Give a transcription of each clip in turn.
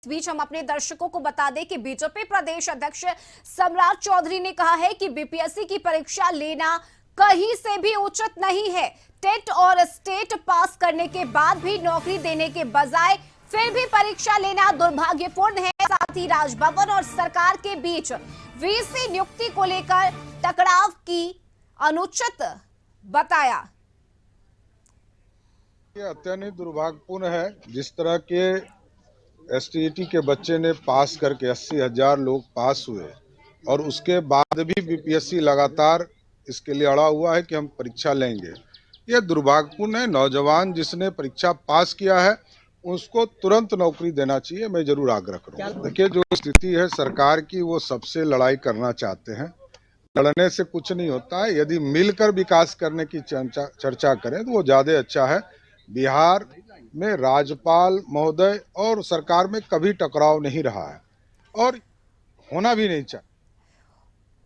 इस बीच हम अपने दर्शकों को बता दें कि बीजेपी प्रदेश अध्यक्ष सम्राट चौधरी ने कहा है कि बीपीएससी की परीक्षा लेना कहीं से भी उचित नहीं है। टेट और स्टेट पास करने के बाद भी नौकरी देने के बजाय फिर भी परीक्षा लेना दुर्भाग्यपूर्ण है। साथ ही राजभवन और सरकार के बीच वीसी नियुक्ति को लेकर टकराव की अनुचित बताया। ये अत्यंत दुर्भाग्यपूर्ण है। जिस तरह के एसटीईटी के बच्चे ने पास करके 80,000 लोग पास हुए और उसके बाद भी बीपीएससी लगातार इसके लिए अड़ा हुआ है कि हम परीक्षा लेंगे, ये दुर्भाग्यपूर्ण है। नौजवान जिसने परीक्षा पास किया है उसको तुरंत नौकरी देना चाहिए। मैं जरूर आग्रह करूँगा। देखिए, जो स्थिति है सरकार की, वो सबसे लड़ाई करना चाहते हैं। लड़ने से कुछ नहीं होता है। यदि मिलकर विकास करने की चर्चा करें तो वो ज्यादा अच्छा है। बिहार में राज्यपाल महोदय और सरकार में कभी टकराव नहीं रहा है और होना भी नहीं चाहिए।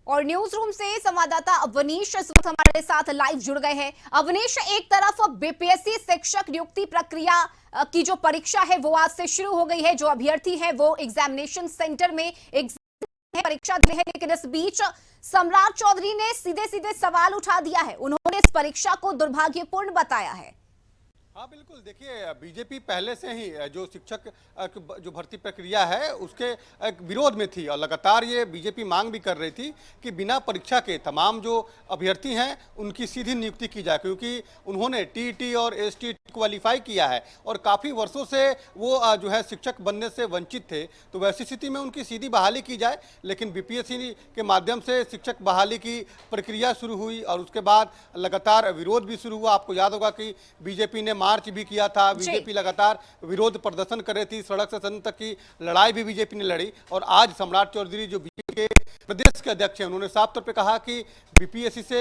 और न्यूज रूम से संवाददाता अवनीश इस वक्त हमारे साथ लाइव जुड़ गए हैं। अवनीश, एक तरफ बीपीएससी शिक्षक नियुक्ति प्रक्रिया की जो परीक्षा है वो आज से शुरू हो गई है। जो अभ्यर्थी है वो एग्जामिनेशन सेंटर में परीक्षा दे रहे हैं, लेकिन इस बीच सम्राट चौधरी ने सीधे सीधे सवाल उठा दिया है। उन्होंने इस परीक्षा को दुर्भाग्यपूर्ण बताया है। हाँ बिल्कुल, देखिए बीजेपी पहले से ही जो शिक्षक जो भर्ती प्रक्रिया है उसके विरोध में थी और लगातार ये बीजेपी मांग भी कर रही थी कि बिना परीक्षा के तमाम जो अभ्यर्थी हैं उनकी सीधी नियुक्ति की जाए, क्योंकि उन्होंने टीईटी और एसटीईटी क्वालिफाई किया है और काफ़ी वर्षों से वो जो है शिक्षक बनने से वंचित थे। तो वैसी स्थिति में उनकी सीधी बहाली की जाए, लेकिन बीपीएससी के माध्यम से शिक्षक बहाली की प्रक्रिया शुरू हुई और उसके बाद लगातार विरोध भी शुरू हुआ। आपको याद होगा कि बीजेपी ने मार्च भी किया था, बीजेपी लगातार विरोध प्रदर्शन कर रही थी, सड़क से सदन तक की लड़ाई भी बीजेपी ने लड़ी। और आज सम्राट चौधरी जो बीजेपी के प्रदेश के अध्यक्ष हैं, उन्होंने साफ तौर पे कहा कि बीपीएससी से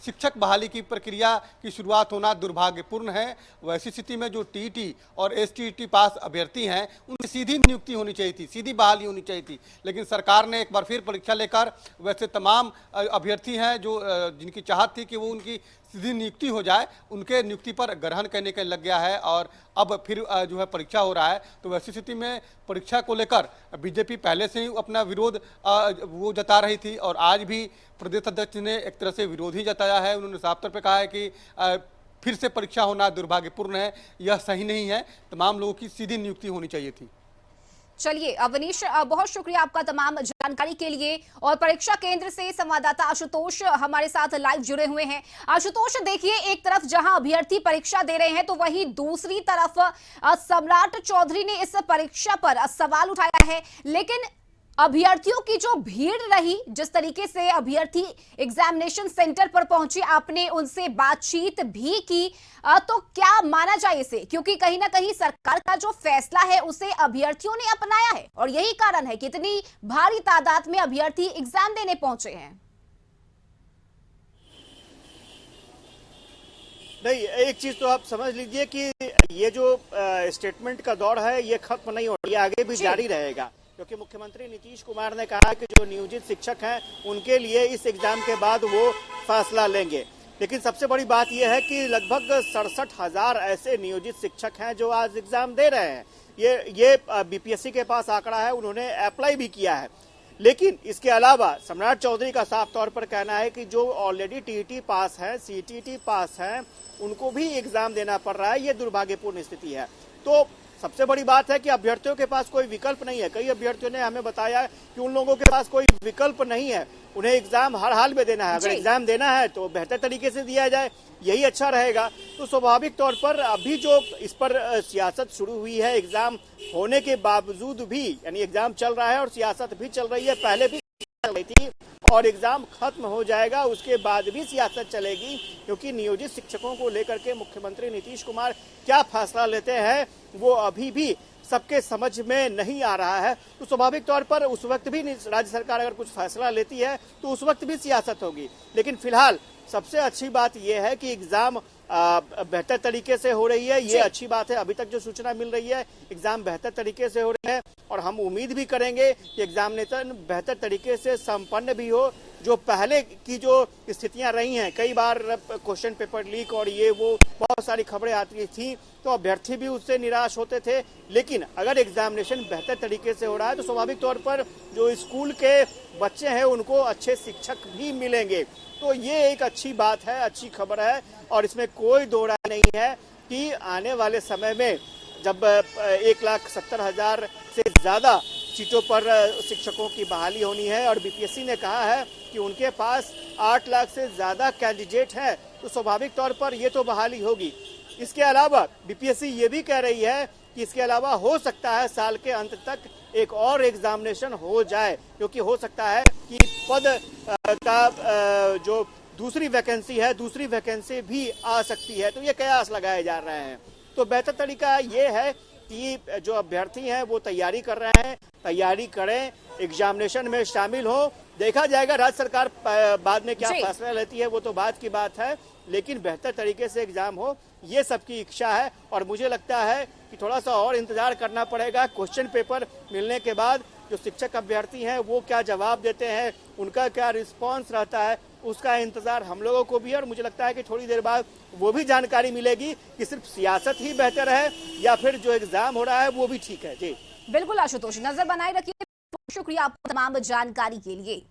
शिक्षक बहाली की प्रक्रिया की शुरुआत होना दुर्भाग्यपूर्ण है। वैसी स्थिति में जो टीईटी और एसटीईटी पास अभ्यर्थी हैं उनकी सीधी नियुक्ति होनी चाहिए थी, सीधी बहाली होनी चाहिए थी। लेकिन सरकार ने एक बार फिर परीक्षा लेकर वैसे तमाम अभ्यर्थी हैं जो जिनकी चाहत थी कि वो उनकी सीधी नियुक्ति हो जाए, उनके नियुक्ति पर ग्रहण करने के लग गया है और अब फिर जो है परीक्षा हो रहा है। तो वैसी स्थिति में परीक्षा को लेकर बीजेपी पहले से ही अपना विरोध वो जता रही थी और आज भी प्रदेश अध्यक्ष ने एक तरह से विरोध ही जताया है। उन्होंने साफ तौर पे कहा है कि फिर से परीक्षा होना दुर्भाग्यपूर्ण है, यह सही नहीं है, तमाम लोगों की सीधी नियुक्ति होनी चाहिए थी। चलिए अवनीश, बहुत शुक्रिया आपका तमाम जानकारी के लिए। और परीक्षा केंद्र से संवाददाता आशुतोष हमारे साथ लाइव जुड़े हुए हैं। आशुतोष, देखिए, एक तरफ जहां अभ्यर्थी परीक्षा दे रहे हैं तो वहीं दूसरी तरफ सम्राट चौधरी ने इस परीक्षा पर सवाल उठाया है। लेकिन अभ्यर्थियों की जो भीड़ रही, जिस तरीके से अभ्यर्थी एग्जामिनेशन सेंटर पर पहुंचे, आपने उनसे बातचीत भी की, तो क्या माना जाए इसे? क्योंकि कहीं ना कहीं सरकार का जो फैसला है उसे अभ्यर्थियों ने अपनाया है और यही कारण है कि इतनी भारी तादाद में अभ्यर्थी एग्जाम देने पहुंचे हैं। नहीं, एक चीज तो आप समझ लीजिए कि ये जो स्टेटमेंट का दौर है ये खत्म नहीं हो रहा, ये आगे भी जारी रहेगा, क्योंकि मुख्यमंत्री नीतीश कुमार ने कहा कि जो नियोजित शिक्षक हैं उनके लिए इस एग्जाम के बाद वो फैसला लेंगे। लेकिन सबसे बड़ी बात यह है कि लगभग 67,000 ऐसे नियोजित शिक्षक हैं जो आज एग्जाम दे रहे हैं। ये बीपीएससी के पास आंकड़ा है, उन्होंने अप्लाई भी किया है। लेकिन इसके अलावा सम्राट चौधरी का साफ तौर पर कहना है कि जो ऑलरेडी टीईटी पास है, सीटीईटी पास है, उनको भी एग्जाम देना पड़ रहा है। ये दुर्भाग्यपूर्ण स्थिति है। तो सबसे बड़ी बात है कि अभ्यर्थियों के पास कोई विकल्प नहीं है। कई अभ्यर्थियों ने हमें बताया कि उन लोगों के पास कोई विकल्प नहीं है, उन्हें एग्जाम हर हाल में देना है। अगर एग्जाम देना है तो बेहतर तरीके से दिया जाए, यही अच्छा रहेगा। तो स्वाभाविक तौर पर अभी जो इस पर सियासत शुरू हुई है, एग्जाम होने के बावजूद भी, यानी एग्जाम चल रहा है और सियासत भी चल रही है, पहले भी चल रही थी और एग्जाम खत्म हो जाएगा उसके बाद भी सियासत चलेगी, क्योंकि नियोजित शिक्षकों को लेकर के मुख्यमंत्री नीतीश कुमार क्या फैसला लेते हैं वो अभी भी सबके समझ में नहीं आ रहा है। तो स्वाभाविक तौर पर उस वक्त भी राज्य सरकार अगर कुछ फैसला लेती है तो उस वक्त भी सियासत होगी। लेकिन फिलहाल सबसे अच्छी बात यह है कि एग्जाम बेहतर तरीके से हो रही है, ये अच्छी बात है। अभी तक जो सूचना मिल रही है एग्जाम बेहतर तरीके से हो रही है और हम उम्मीद भी करेंगे कि एग्जामिनेशन बेहतर तरीके से संपन्न भी हो, जो पहले की जो स्थितियां रही हैं, कई बार क्वेश्चन पेपर लीक और ये वो बहुत सारी खबरें आती थी, तो अभ्यर्थी भी उससे निराश होते थे। लेकिन अगर एग्जामिनेशन बेहतर तरीके से हो रहा है तो स्वाभाविक तौर पर जो स्कूल के बच्चे हैं उनको अच्छे शिक्षक भी मिलेंगे। तो ये एक अच्छी बात है, अच्छी खबर है, और इसमें कोई दो राय नहीं है कि आने वाले समय में जब 1,70,000 से ज़्यादा सीटों पर शिक्षकों की बहाली होनी है और बीपीएससी ने कहा है कि उनके पास 8 लाख से ज़्यादा कैंडिडेट हैं, तो स्वाभाविक तौर पर ये तो बहाली होगी। इसके अलावा बीपीएससी ये भी कह रही है कि इसके अलावा हो सकता है साल के अंत तक एक और एग्जामिनेशन हो जाए, क्योंकि हो सकता है कि पद का जो दूसरी वैकेंसी भी आ सकती है। तो ये कयास लगाए जा रहे हैं। तो बेहतर तरीका ये है कि जो अभ्यर्थी हैं वो तैयारी कर रहे हैं, तैयारी करें, एग्जामिनेशन में शामिल हो। देखा जाएगा राज्य सरकार बाद में क्या फैसला लेती है, वो तो बात की बात है, लेकिन बेहतर तरीके से एग्जाम हो, ये सबकी इच्छा है। और मुझे लगता है कि थोड़ा सा और इंतजार करना पड़ेगा। क्वेश्चन पेपर मिलने के बाद जो शिक्षक अभ्यर्थी हैं वो क्या जवाब देते हैं, उनका क्या रिस्पॉन्स रहता है, उसका इंतजार हम लोगों को भी है। और मुझे लगता है कि थोड़ी देर बाद वो भी जानकारी मिलेगी कि सिर्फ सियासत ही बेहतर है या फिर जो एग्जाम हो रहा है वो भी ठीक है। जी बिल्कुल आशुतोष, नजर बनाए रखिए। शुक्रिया आपको तमाम जानकारी के लिए।